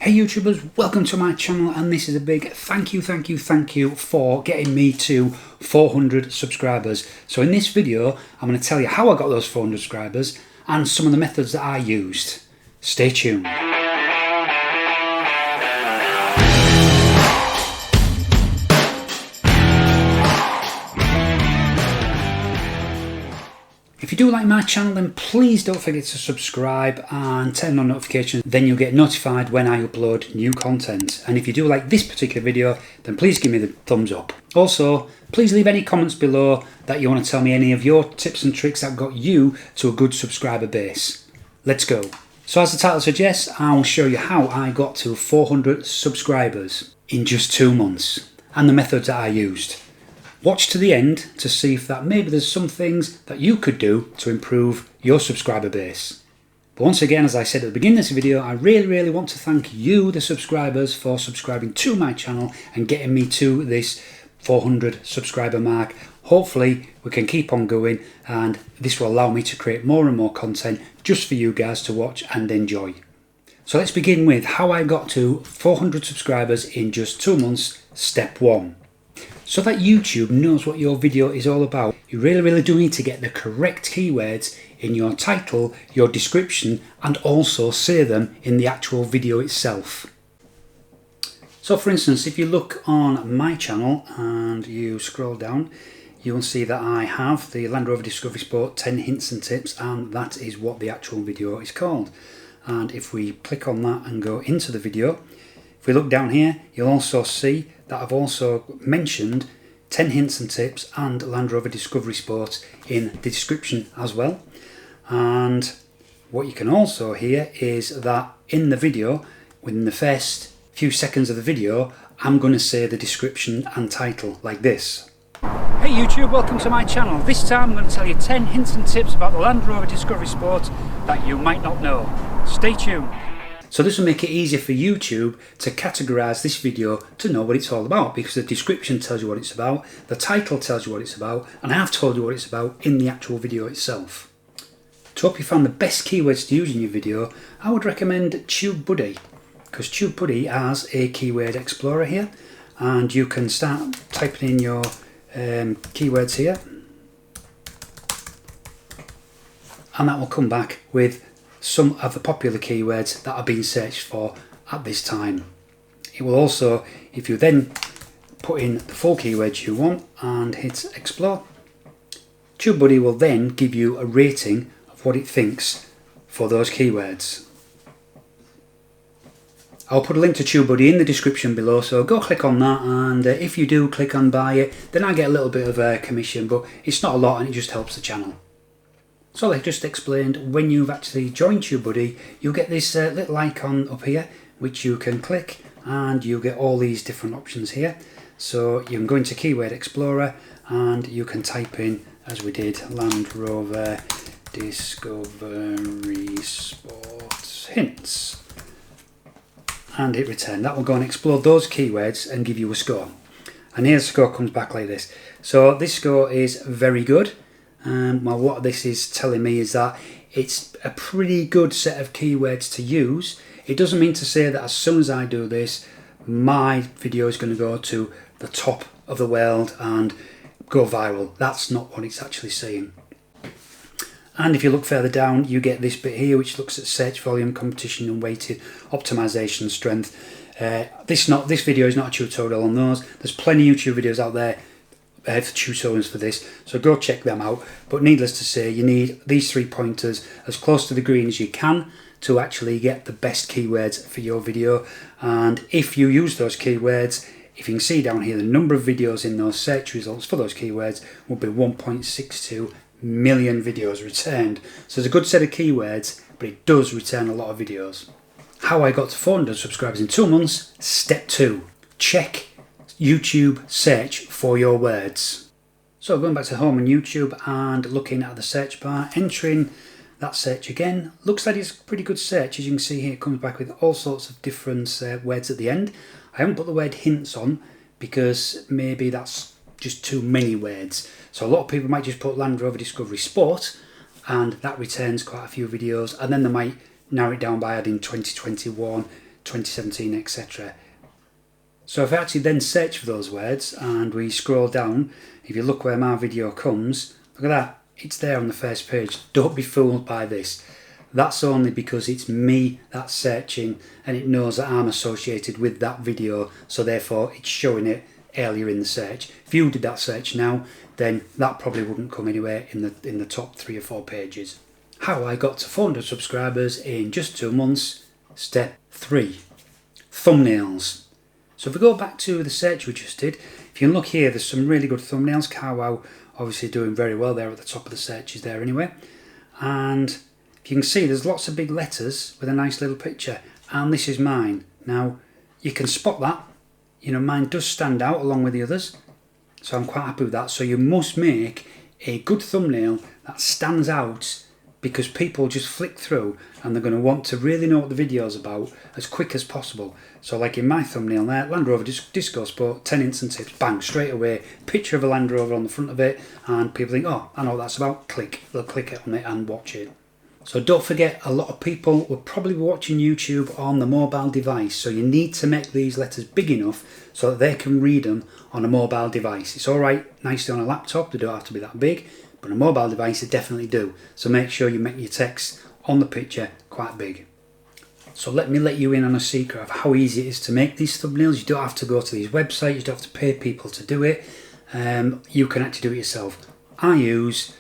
Hey YouTubers, welcome to my channel, and this is a big thank you for getting me to 400 subscribers. So in this video, I'm going to tell you how I got those 400 subscribers and some of the methods that I used. Stay tuned. If you do like my channel, then please don't forget to subscribe and turn on notifications, then you'll get notified when I upload new content. And if you do like this particular video, then please give me the thumbs up. Also, please leave any comments below that you want to tell me any of your tips and tricks that got you to a good subscriber base. Let's go. So as the title suggests, I'll show you how I got to 400 subscribers in just 2 months and the methods that I used. Watch to the end to see if that maybe there's some things that you could do to improve your subscriber base. But once again, as I said at the beginning of this video, I really want to thank you, the subscribers, for subscribing to my channel and getting me to this 400 subscriber mark. Hopefully we can keep on going, and this will allow me to create more and more content just for you guys to watch and enjoy. So let's begin with how I got to 400 subscribers in just 2 months. Step 1. So that YouTube knows what your video is all about, you really do need to get the correct keywords in your title, your description, and also say them in the actual video itself. So for instance, if you look on my channel and you scroll down, you will see that I have the Land Rover Discovery Sport 10 hints and tips, and that is what the actual video is called. And if we click on that and go into the video, if we look down here, you'll also see that I've also mentioned 10 hints and tips and Land Rover Discovery Sport in the description as well. And what you can also hear is that in the video, within the first few seconds of the video, I'm going to say the description and title like this. Hey YouTube, welcome to my channel. This time I'm going to tell you 10 hints and tips about the Land Rover Discovery Sport that you might not know. Stay tuned. So this will make it easier for YouTube to categorize this video to know what it's all about, because the description tells you what it's about, the title tells you what it's about, and I've told you what it's about in the actual video itself. To help you find the best keywords to use in your video, I would recommend TubeBuddy, because TubeBuddy has a keyword explorer here, and you can start typing in your keywords here, and that will come back with some of the popular keywords that are being searched for at this time. It will also, if you then put in the full keywords you want and hit explore, TubeBuddy will then give you a rating of what it thinks for those keywords. I'll put a link to TubeBuddy in the description below, so go click on that, and if you do click on buy it, then I get a little bit of a commission, but it's not a lot and it just helps the channel. So like I just explained, when you've actually joined TubeBuddy, you'll get this little icon up here which you can click, and you'll get all these different options here. So you can go into Keyword Explorer and you can type in, as we did, Land Rover Discovery Sport hints, and hit return. That will go and explore those keywords and give you a score. And here the score comes back like this. So this score is very good. Well, what this is telling me is that it's a pretty good set of keywords to use. It doesn't mean to say that as soon as I do this, my video is going to go to the top of the world and go viral. That's not what it's actually saying. And if you look further down, you get this bit here which looks at search volume, competition and weighted optimization strength. This video is not a tutorial on those. There's plenty of YouTube videos out there tutorials for this, so go check them out. But needless to say, you need these 3 pointers as close to the green as you can to actually get the best keywords for your video. And if you use those keywords, if you can see down here, the number of videos in those search results for those keywords will be 1.62 million videos returned. So it's a good set of keywords, but it does return a lot of videos. How I got to 400 subscribers in 2 months. Step 2. Check YouTube search for your words. So going back to home on YouTube and looking at the search bar, entering that search again, looks like it's a pretty good search. As you can see here, it comes back with all sorts of different words at the end. I haven't put the word hints on because maybe that's just too many words. So a lot of people might just put Land Rover Discovery Sport and that returns quite a few videos, and then they might narrow it down by adding 2021, 2017, etc. So if I actually then search for those words and we scroll down, if you look where my video comes, look at that, it's there on the first page. Don't be fooled by this. That's only because it's me that's searching and it knows that I'm associated with that video, so therefore it's showing it earlier in the search. If you did that search now, then that probably wouldn't come anywhere in the top 3 or 4 pages. How I got to 400 subscribers in just 2 months. Step 3. Thumbnails. So if we go back to the search we just did, if you can look here, there's some really good thumbnails. CarWow obviously doing very well there at the top of the searches there anyway. And if you can see, there's lots of big letters with a nice little picture. And this is mine. Now, you can spot that. You know, mine does stand out along with the others. So I'm quite happy with that. So you must make a good thumbnail that stands out, because people just flick through and they're going to want to really know what the video is about as quick as possible. So like in my thumbnail there, Land Rover Disco Sport, 10 instant tips, bang, straight away, picture of a Land Rover on the front of it, and people think, oh, I know what that's about, click. They'll click on it and watch it. So don't forget, a lot of people will probably be watching YouTube on the mobile device, so you need to make these letters big enough so that they can read them on a mobile device. It's alright nicely on a laptop, they don't have to be that big, but on a mobile device they definitely do. So make sure you make your text on the picture quite big. So let me let you in on a secret of how easy it is to make these thumbnails. You don't have to go to these websites, you don't have to pay people to do it. You can actually do it yourself. I use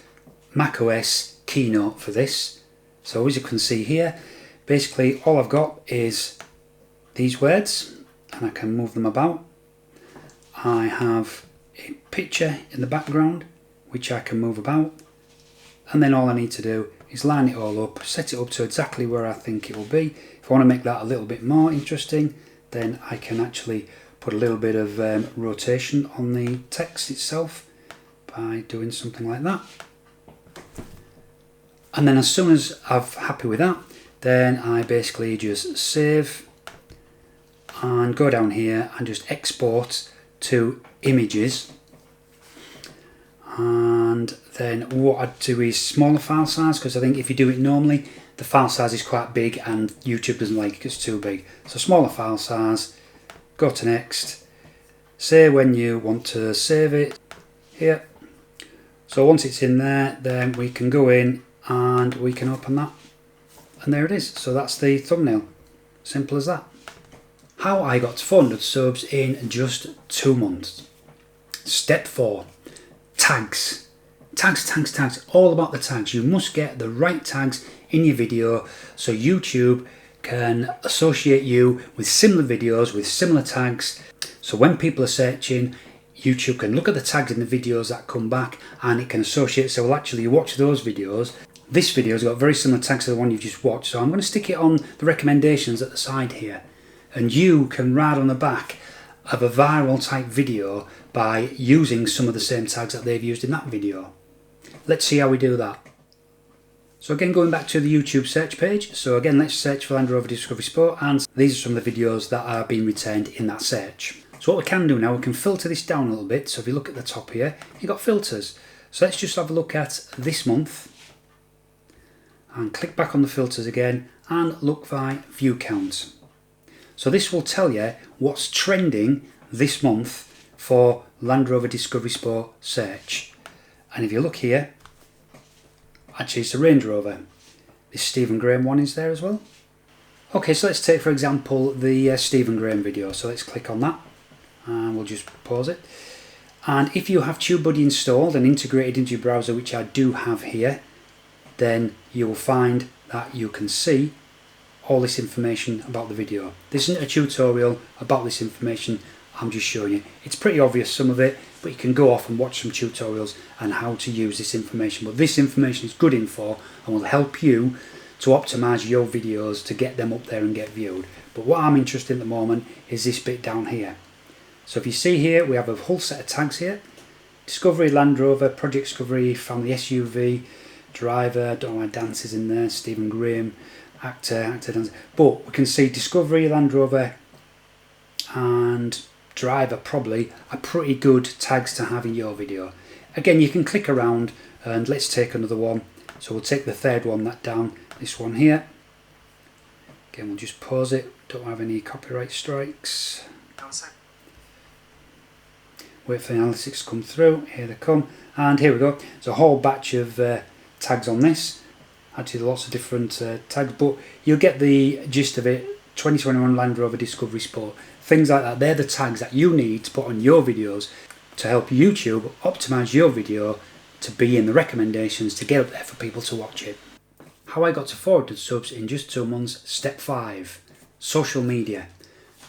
macOS Keynote for this. So as you can see here, basically all I've got is these words and I can move them about. I have a picture in the background which I can move about, and then all I need to do is line it all up, set it up to exactly where I think it will be. If I want to make that a little bit more interesting, then I can actually put a little bit of rotation on the text itself by doing something like that. And then as soon as I'm happy with that, then I basically just save and go down here and just export to images. And then what I'd do is smaller file size, because I think if you do it normally, the file size is quite big and YouTube doesn't like it, it's too big. So smaller file size, go to next, say when you want to save it here. So once it's in there, then we can go in and we can open that, and there it is. So that's the thumbnail, simple as that. How I got to 400 subs in just 2 months. Step 4. Tags. Tags, all about the tags. You must get the right tags in your video so YouTube can associate you with similar videos with similar tags. So when people are searching, YouTube can look at the tags in the videos that come back and it can associate. So well, actually you watch those videos. This video's got very similar tags to the one you've just watched. So I'm going to stick it on the recommendations at the side here. And you can ride on the back of a viral type video by using some of the same tags that they've used in that video. Let's see how we do that. So again, going back to the YouTube search page. So again, let's search for Land Rover Discovery Sport, and these are some of the videos that are being returned in that search. So what we can do now, we can filter this down a little bit. So if you look at the top here, you've got filters. So let's just have a look at this month and click back on the filters again and look by view count. So this will tell you what's trending this month for Land Rover Discovery Sport search. And if you look here, actually it's a Range Rover. This Stephen Graham one is there as well. Okay, so let's take for example the Stephen Graham video. So let's click on that and we'll just pause it. And if you have TubeBuddy installed and integrated into your browser, which I do have here, then you will find that you can see all this information about the video. This isn't a tutorial about this information, I'm just showing you. It's pretty obvious, some of it, but you can go off and watch some tutorials on how to use this information. But this information is good info and will help you to optimize your videos to get them up there and get viewed. But what I'm interested in at the moment is this bit down here. So if you see here, we have a whole set of tags here. Discovery, Land Rover, Project Discovery, Family SUV, Driver, don't know why Dance is in there, Stephen Graham, actor, dancer. But we can see Discovery, Land Rover and Driver probably are pretty good tags to have in your video. Again, you can click around and let's take another one. So we'll take the third one that down, this one here. Again, we'll just pause it, don't have any copyright strikes. Wait for the analytics to come through. Here they come, and here we go. There's a whole batch of tags on this. Actually, lots of different tags, but you'll get the gist of it. 2021 Land Rover Discovery Sport, things like that. They're the tags that you need to put on your videos to help YouTube optimize your video to be in the recommendations to get up there for people to watch it. How I got to 400 subs in just 2 months. Step 5, social media.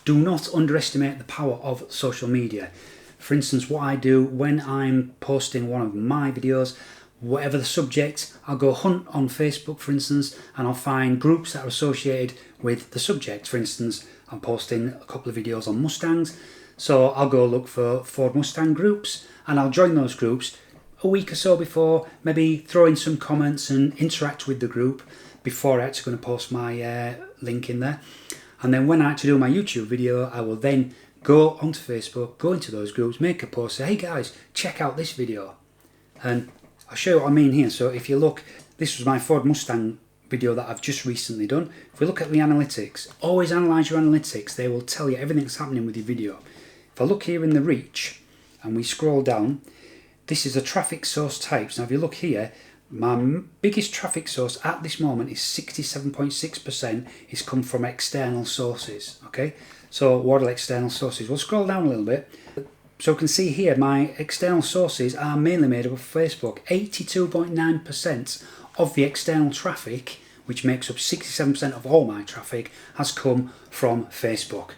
Do not underestimate the power of social media. For instance, what I do when I'm posting one of my videos, whatever the subject, I'll go hunt on Facebook, for instance, and I'll find groups that are associated with the subject. For instance, I'm posting a couple of videos on Mustangs, so I'll go look for Ford Mustang groups, and I'll join those groups a week or so before, maybe throw in some comments and interact with the group before I'm actually going to post my link in there. And then when I actually do my YouTube video, I will then go onto Facebook, go into those groups, make a post, say, hey guys, check out this video. And I'll show you what I mean here. So if you look, this was my Ford Mustang video that I've just recently done. If we look at the analytics, always analyse your analytics. They will tell you everything that's happening with your video. If I look here in the reach and we scroll down, this is a traffic source types. Now if you look here, my biggest traffic source at this moment is 67.6% is come from external sources. Okay, so what are external sources? We'll scroll down a little bit. So you can see here my external sources are mainly made up of Facebook. 82.9% of the external traffic, which makes up 67% of all my traffic, has come from Facebook.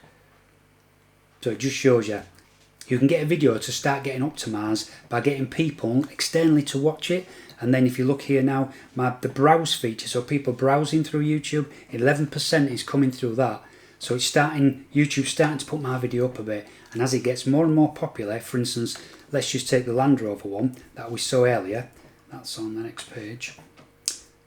So it just shows you. You can get a video to start getting optimised by getting people externally to watch it. And then if you look here now, the browse feature, so people browsing through YouTube, 11% is coming through that. So it's YouTube's starting to put my video up a bit. And as it gets more and more popular, for instance, let's just take the Land Rover one that we saw earlier. That's on the next page.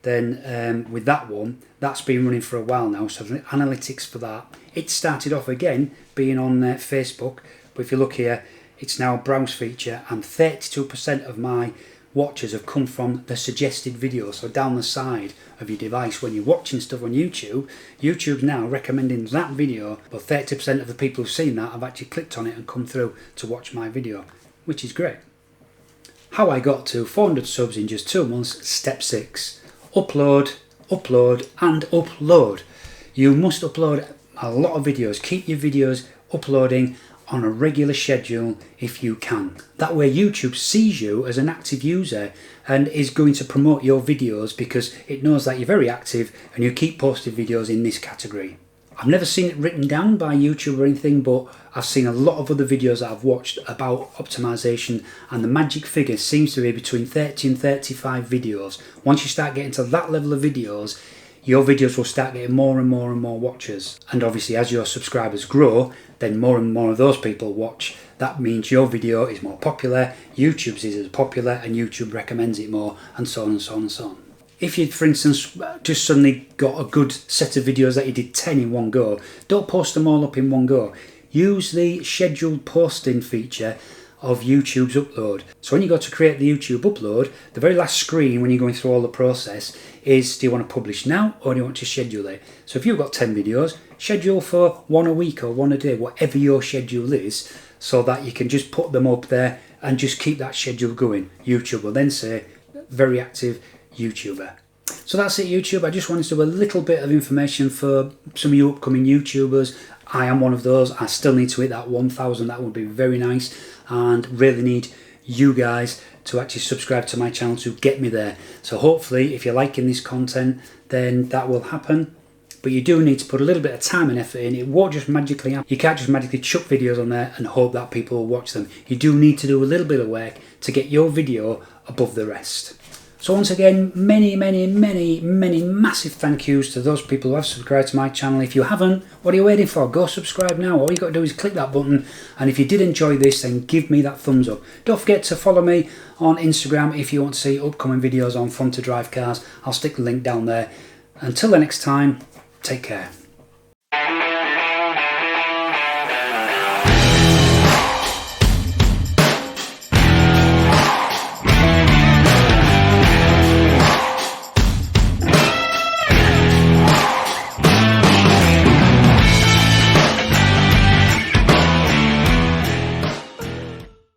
Then with that one, that's been running for a while now. So the analytics for that, it started off again being on Facebook. But if you look here, it's now a browse feature, and 32% of my watches have come from the suggested video. So down the side of your device when you're watching stuff on YouTube, YouTube's now recommending that video, but 30% of the people who've seen that have actually clicked on it and come through to watch my video, which is great. How I got to 400 subs in just 2 months. Step 6, upload, upload and upload. You must upload a lot of videos. Keep your videos uploading on a regular schedule if you can. That way YouTube sees you as an active user and is going to promote your videos because it knows that you're very active and you keep posting videos in this category. I've never seen it written down by YouTube or anything, but I've seen a lot of other videos that I've watched about optimization, and the magic figure seems to be between 30 and 35 videos. Once you start getting to that level of videos, your videos will start getting more and more and more watchers. And obviously as your subscribers grow, then more and more of those people watch. That means your video is more popular, YouTube's is as popular, and YouTube recommends it more, and so on and so on and so on. If you, for instance, just suddenly got a good set of videos that you did 10 in one go, don't post them all up in one go. Use the scheduled posting feature of YouTube's upload. So when you go to create the YouTube upload, the very last screen when you're going through all the process is, do you want to publish now or do you want to schedule it? So if you've got 10 videos, schedule for 1 a week or 1 a day, whatever your schedule is, so that you can just put them up there and just keep that schedule going. YouTube will then say, very active YouTuber. So that's it, YouTube. I just wanted to do a little bit of information for some of you upcoming YouTubers. I am one of those. I still need to hit that 1,000. That would be very nice, and really need you guys to actually subscribe to my channel to get me there. So hopefully if you're liking this content, then that will happen. But you do need to put a little bit of time and effort in. It won't just magically happen. You can't just magically chuck videos on there and hope that people will watch them. You do need to do a little bit of work to get your video above the rest. So once again, many massive thank yous to those people who have subscribed to my channel. If you haven't, what are you waiting for? Go subscribe now. All you got to do is click that button. And if you did enjoy this, then give me that thumbs up. Don't forget to follow me on Instagram if you want to see upcoming videos on fun to drive cars. I'll stick the link down there. Until the next time, take care.